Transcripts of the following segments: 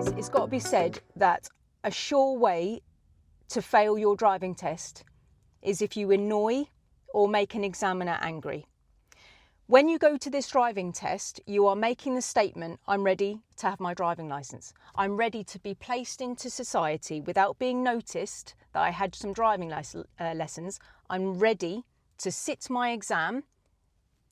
is, it's got to be said that a sure way to fail your driving test is if you annoy or make an examiner angry. When you go to this driving test, you are making the statement, I'm ready to have my driving licence. I'm ready to be placed into society without being noticed that I had some driving lessons. I'm ready to sit my exam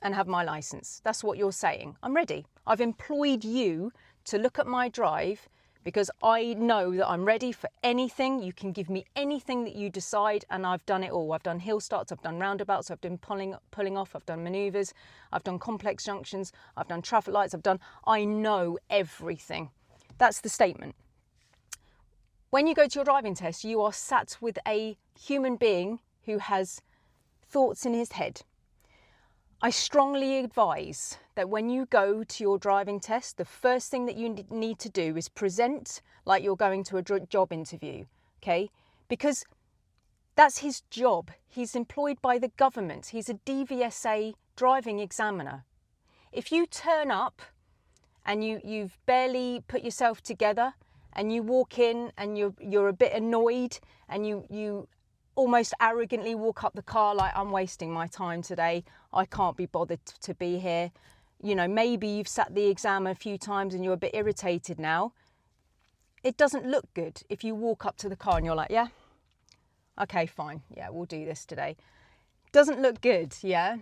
and have my licence. That's what you're saying. I'm ready. I've employed you to look at my drive because I know that I'm ready for anything. You can give me anything that you decide, and I've done it all. I've done hill starts, I've done roundabouts, I've done pulling off, I've done manoeuvres, I've done complex junctions, I've done traffic lights, I know everything. That's the statement. When you go to your driving test, you are sat with a human being who has thoughts in his head. I strongly advise that when you go to your driving test, the first thing that you need to do is present like you're going to a job interview, okay? Because that's his job. He's employed by the government. He's a DVSA driving examiner. If you turn up and you've barely put yourself together and you walk in and you're a bit annoyed and you almost arrogantly walk up the car like, I'm wasting my time today, I can't be bothered to be here. You know, maybe you've sat the exam a few times and you're a bit irritated now. It doesn't look good if you walk up to the car and you're like, yeah, okay, fine, yeah, we'll do this today. Doesn't look good, yeah?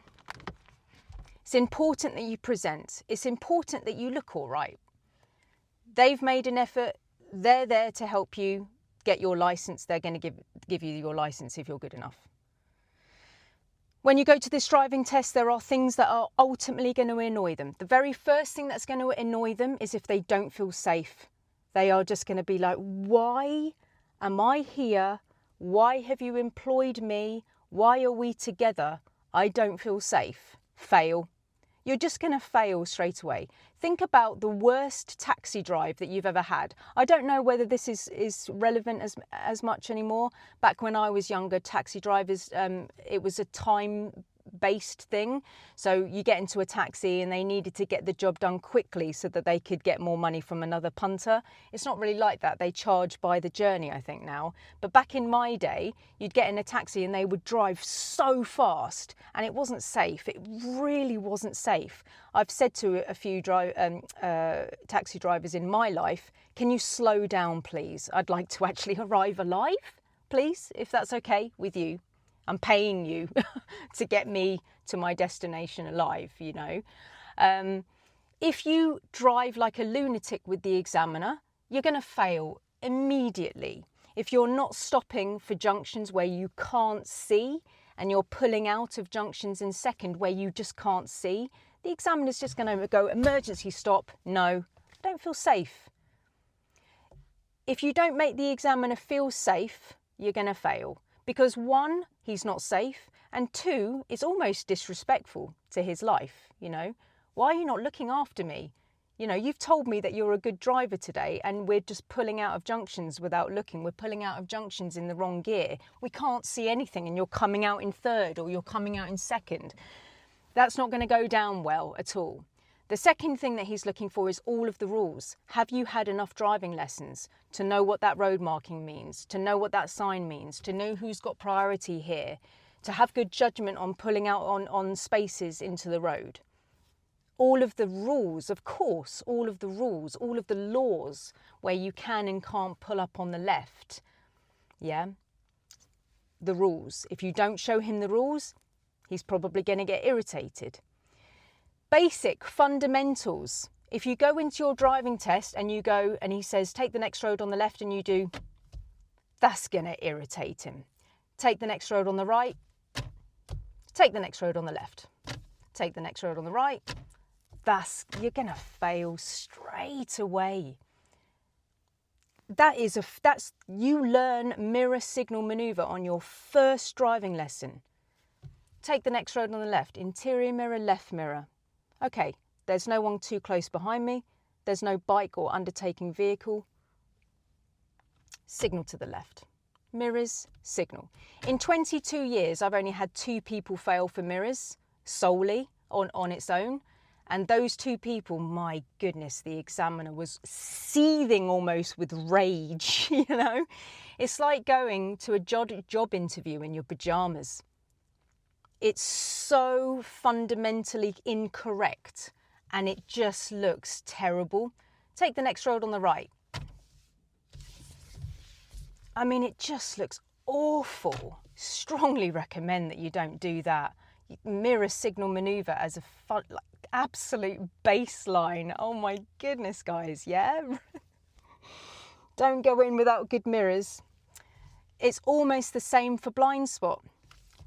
It's important that you present. It's important that you look all right. They've made an effort. They're there to help you get your license. They're going to give you your license if you're good enough. When you go to this driving test, there are things that are ultimately going to annoy them. The very first thing that's going to annoy them is if they don't feel safe. They are just going to be like, why am I here? Why have you employed me? Why are we together? I don't feel safe. Fail. You're just going to fail straight away. Think about the worst taxi drive that you've ever had. I don't know whether this is relevant as much anymore. Back when I was younger, taxi drivers, it was a time-based thing. So you get into a taxi and they needed to get the job done quickly so that they could get more money from another punter. It's not really like that. They charge by the journey, I think, now. But back in my day, you'd get in a taxi and they would drive so fast and it wasn't safe. It really wasn't safe. I've said to a few taxi drivers in my life, can you slow down, please? I'd like to actually arrive alive, please, if that's okay with you. I'm paying you to get me to my destination alive, you know. If you drive like a lunatic with the examiner, you're going to fail immediately. If you're not stopping for junctions where you can't see and you're pulling out of junctions in second where you just can't see, the examiner's just going to go, emergency stop, no, don't feel safe. If you don't make the examiner feel safe, you're going to fail. Because one, he's not safe, and two, it's almost disrespectful to his life, you know. Why are you not looking after me? You know, you've told me that you're a good driver today and we're just pulling out of junctions without looking. We're pulling out of junctions in the wrong gear. We can't see anything and you're coming out in third or you're coming out in second. That's not going to go down well at all. The second thing that he's looking for is all of the rules. Have you had enough driving lessons to know what that road marking means, to know what that sign means, to know who's got priority here, to have good judgment on pulling out on spaces into the road? All of the rules, of course, all of the rules, all of the laws where you can and can't pull up on the left. Yeah? The rules. If you don't show him the rules, he's probably going to get irritated. Basic fundamentals. If you go into your driving test and you go and he says, take the next road on the left and you do, that's going to irritate him. Take the next road on the right. Take the next road on the left. Take the next road on the right. You're going to fail straight away. You learn mirror signal maneuver on your first driving lesson. Take the next road on the left. Interior mirror, left mirror. Okay, there's no one too close behind me. There's no bike or undertaking vehicle. Signal to the left. Mirrors, signal. In 22 years, I've only had 2 people fail for mirrors solely on its own. And those two people, my goodness, the examiner was seething almost with rage, you know. It's like going to a job interview in your pajamas. It's so fundamentally incorrect and it just looks terrible. Take the next road on the right. I mean, it just looks awful. Strongly recommend that you don't do that. Mirror signal maneuver as a absolute baseline. Oh my goodness, guys, yeah? Don't go in without good mirrors. It's almost the same for blind spot.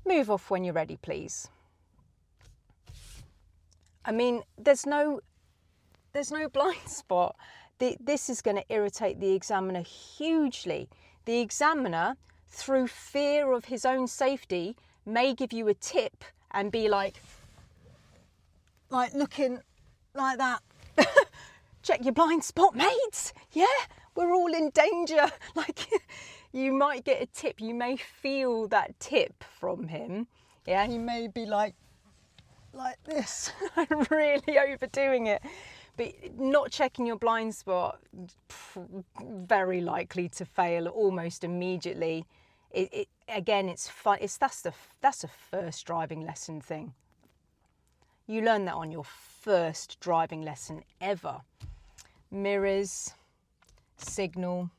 Move off when you're ready, please. I mean, there's no blind spot. This is going to irritate the examiner hugely. The examiner, through fear of his own safety, may give you a tip and be like looking like that. Check your blind spot, mates. Yeah, we're all in danger. Like, you might get a tip. You may feel that tip from him. Yeah, he may be like this, really overdoing it. But not checking your blind spot, very likely to fail almost immediately. Again, it's fun. That's a first driving lesson thing. You learn that on your first driving lesson ever. Mirrors, signal,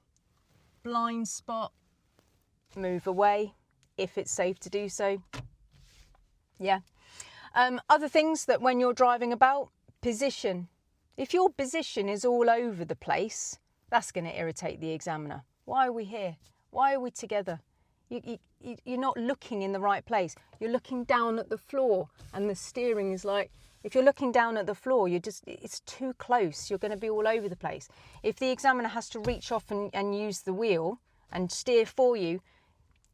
blind spot, move away if it's safe to do so. Yeah. Other things that when you're driving about, position. If your position is all over the place, that's going to irritate the examiner. Why are we here? Why are we together? You're not looking in the right place. You're looking down at the floor and the steering is like, if you're looking down at the floor, it's too close. You're going to be all over the place. If the examiner has to reach off and use the wheel and steer for you,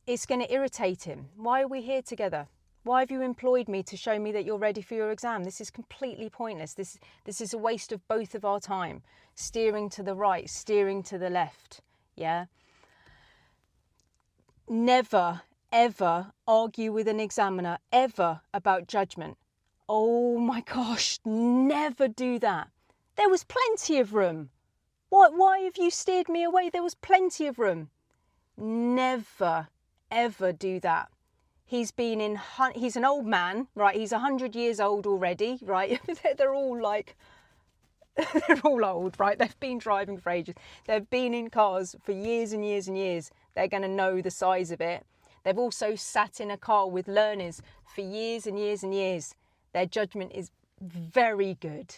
it's going to irritate him. Why are we here together? Why have you employed me to show me that you're ready for your exam? This is completely pointless. This is a waste of both of our time. Steering to the right, steering to the left. Yeah. Never, ever argue with an examiner, ever, about judgment. Oh my gosh, never do that. There was plenty of room. Why have you steered me away? There was plenty of room. Never, ever do that. He's an old man, right? He's 100 years old already, right? They're all like, they're all old, right? They've been driving for ages. They've been in cars for years and years and years. They're going to know the size of it. They've also sat in a car with learners for years and years and years. Their judgment is very good.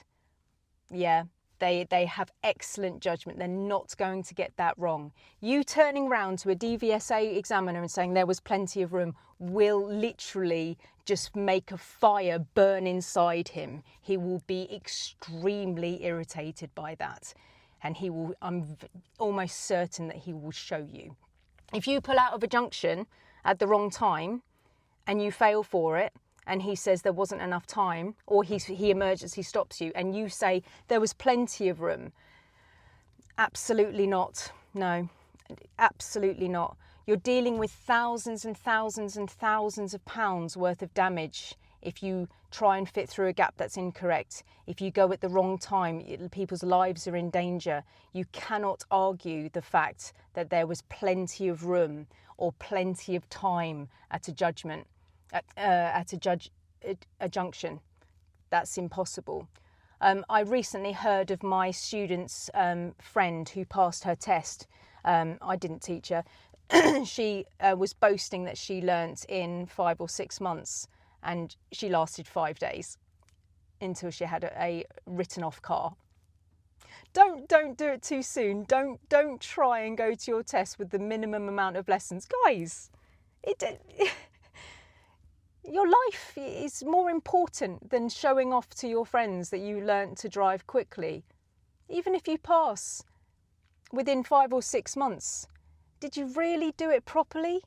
Yeah, they have excellent judgment. They're not going to get that wrong. You turning round to a DVSA examiner and saying there was plenty of room will literally just make a fire burn inside him. He will be extremely irritated by that. And I'm almost certain that he will show you. If you pull out of a junction at the wrong time and you fail for it, and he says there wasn't enough time, or he emergency stops you and you say there was plenty of room, absolutely not. No, absolutely not. You're dealing with thousands and thousands and thousands of pounds worth of damage if you try and fit through a gap that's incorrect. If you go at the wrong time, people's lives are in danger. You cannot argue the fact that there was plenty of room or plenty of time at a judgment. At a junction. That's impossible. I recently heard of my student's friend who passed her test. I didn't teach her. She was boasting that she learnt in 5 or 6 months, and she lasted 5 days until she had a written off car. Don't do it too soon. Don't try and go to your test with the minimum amount of lessons, guys. Your life is more important than showing off to your friends that you learnt to drive quickly. Even if you pass within 5 or 6 months, did you really do it properly?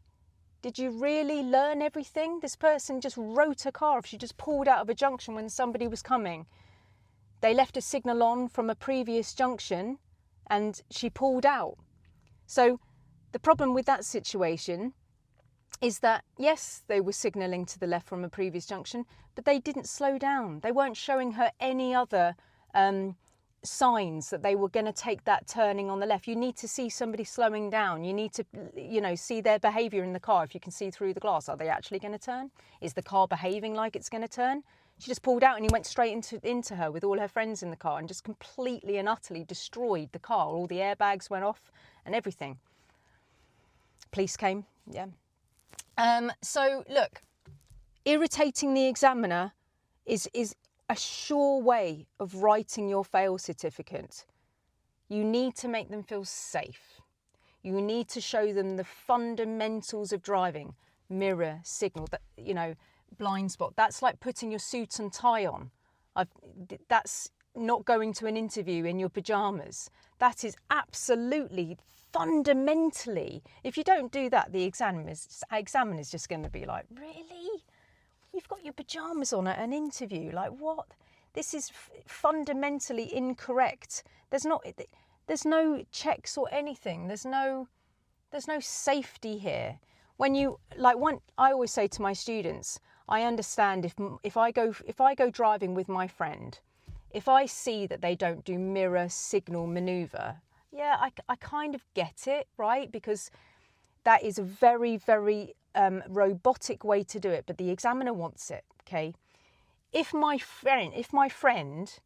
Did you really learn everything? This person just wrote a car off. She just pulled out of a junction when somebody was coming. They left a signal on from a previous junction and she pulled out. So the problem with that situation is that, yes, they were signalling to the left from a previous junction, but they didn't slow down. They weren't showing her any other signs that they were going to take that turning on the left. You need to see somebody slowing down. You need to, see their behaviour in the car. If you can see through the glass, are they actually going to turn? Is the car behaving like it's going to turn? She just pulled out and he went straight into her with all her friends in the car and just completely and utterly destroyed the car. All the airbags went off and everything. Police came, yeah. So look, irritating the examiner is a sure way of writing your fail certificate. You need to make them feel safe. You need to show them the fundamentals of driving. Mirror, signal, blind spot. That's like putting your suit and tie on. That's not going to an interview in your pyjamas. That is absolutely, fundamentally, if you don't do that, the examiner's just going to be like, really? You've got your pyjamas on at an interview? Like, what? This is fundamentally incorrect. There's no checks or anything. There's no safety here. I always say to my students, I understand if I go driving with my friend, if I see that they don't do mirror, signal, manoeuvre, yeah, I kind of get it, right? Because that is a very, very robotic way to do it, but the examiner wants it, okay? If my friend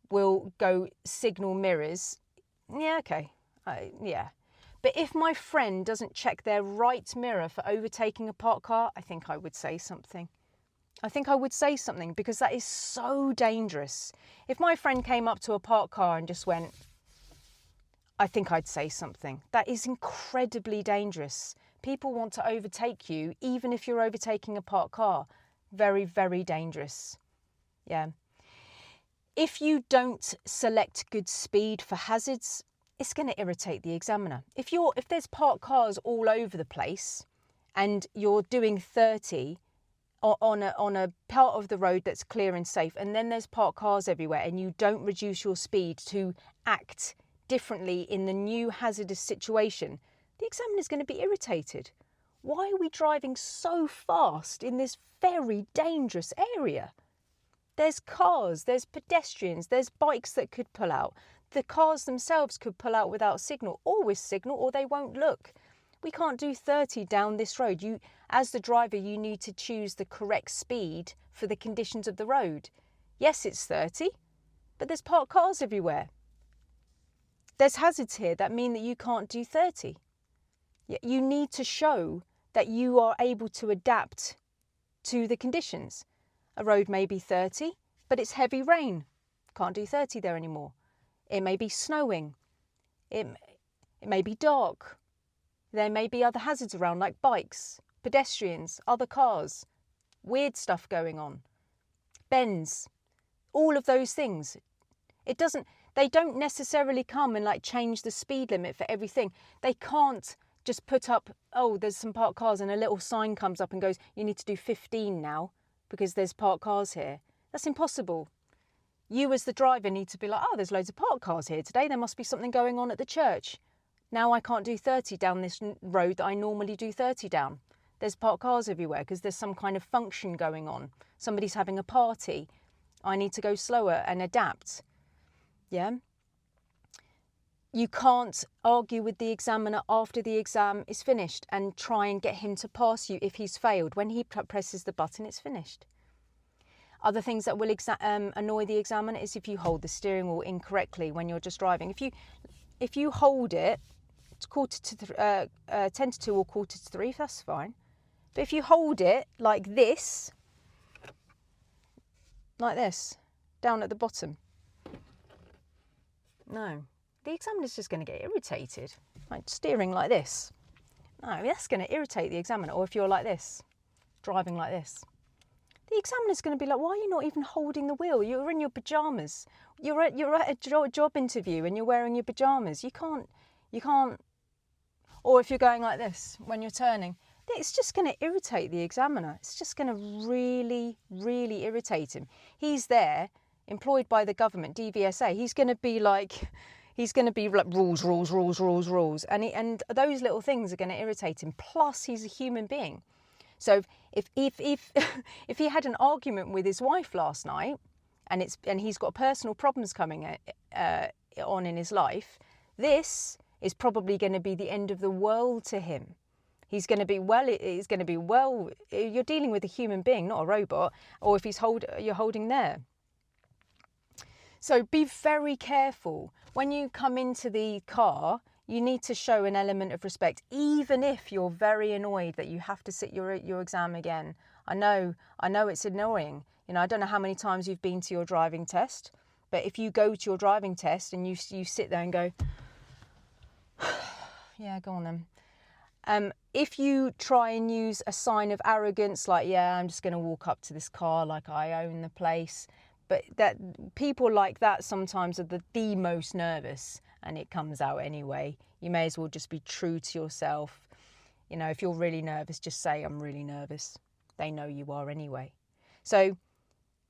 will go signal mirrors, yeah, okay, yeah. But if my friend doesn't check their right mirror for overtaking a parked car, I think I would say something. Because that is so dangerous. If my friend came up to a parked car and just went, I think I'd say something. That is incredibly dangerous. People want to overtake you, even if you're overtaking a parked car. Very, very dangerous. Yeah. If you don't select good speed for hazards, it's going to irritate the examiner. If there's parked cars all over the place and you're doing 30 on a part of the road that's clear and safe, and then there's parked cars everywhere and you don't reduce your speed to act differently in the new hazardous situation, the examiner's going to be irritated. Why are we driving so fast in this very dangerous area? There's cars, there's pedestrians, there's bikes that could pull out. The cars themselves could pull out without signal, or with signal, or they won't look. We can't do 30 down this road. As the driver, you need to choose the correct speed for the conditions of the road. Yes, it's 30, but there's parked cars everywhere. There's hazards here that mean that you can't do 30. You need to show that you are able to adapt to the conditions. A road may be 30, but it's heavy rain. Can't do 30 there anymore. It may be snowing. It may be dark. There may be other hazards around, like bikes, pedestrians, other cars, weird stuff going on, bends, all of those things. They don't necessarily come and change the speed limit for everything. They can't just put up, there's some parked cars, and a little sign comes up and goes, you need to do 15 now because there's parked cars here. That's impossible. You as the driver need to be like, there's loads of parked cars here today. There must be something going on at the church. Now I can't do 30 down this road that I normally do 30 down. There's parked cars everywhere because there's some kind of function going on. Somebody's having a party. I need to go slower and adapt. Yeah? You can't argue with the examiner after the exam is finished and try and get him to pass you if he's failed. When he presses the button, it's finished. Other things that will annoy the examiner is if you hold the steering wheel incorrectly when you're just driving. If you hold it, it's 10 to 2 or 2:45, that's fine. But if you hold it like this, down at the bottom, no, the examiner's just going to get irritated. Like steering like this. No, that's going to irritate the examiner. Or if you're like this, driving like this. The examiner's going to be like, why are you not even holding the wheel? You're in your pyjamas. You're at a job interview and you're wearing your pyjamas. You can't. Or if you're going like this when you're turning, it's just going to irritate the examiner. It's just going to really, really irritate him. He's there, employed by the government, DVSA. He's going to be like rules. And those little things are going to irritate him. Plus, he's a human being. So if if he had an argument with his wife last night, and he's got personal problems coming on in his life, this is probably going to be the end of the world to him. He's going to be well. You're dealing with a human being, not a robot. Or if you're holding there. So be very careful when you come into the car. You need to show an element of respect, even if you're very annoyed that you have to sit your exam again. I know it's annoying. You know, I don't know how many times you've been to your driving test, but if you go to your driving test and you sit there and go, yeah, go on then. If you try and use a sign of arrogance, like, yeah, I'm just going to walk up to this car like I own the place, but that people like that sometimes are the most nervous, and it comes out anyway. You may as well just be true to yourself. You know, if you're really nervous, just say, I'm really nervous. They know you are anyway. So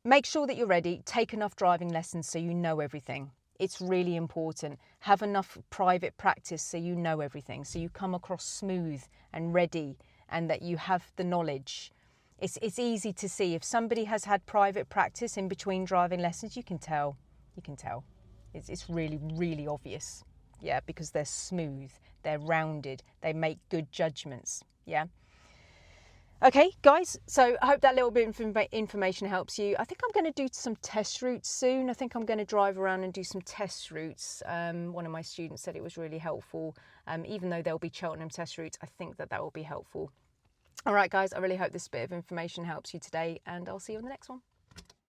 make sure that you're ready. Take enough driving lessons so you know everything. It's really important. Have enough private practice so you know everything, so you come across smooth and ready, and that you have the knowledge. It's easy to see if somebody has had private practice in between driving lessons. You can tell. It's really, really obvious. Yeah, because they're smooth, they're rounded, they make good judgments. Yeah. Okay, guys, so I hope that little bit of information helps you. I think I'm going to do some test routes soon. I think I'm going to drive around and do some test routes. One of my students said it was really helpful. Even though there'll be Cheltenham test routes, I think that will be helpful. All right, guys, I really hope this bit of information helps you today, and I'll see you on the next one.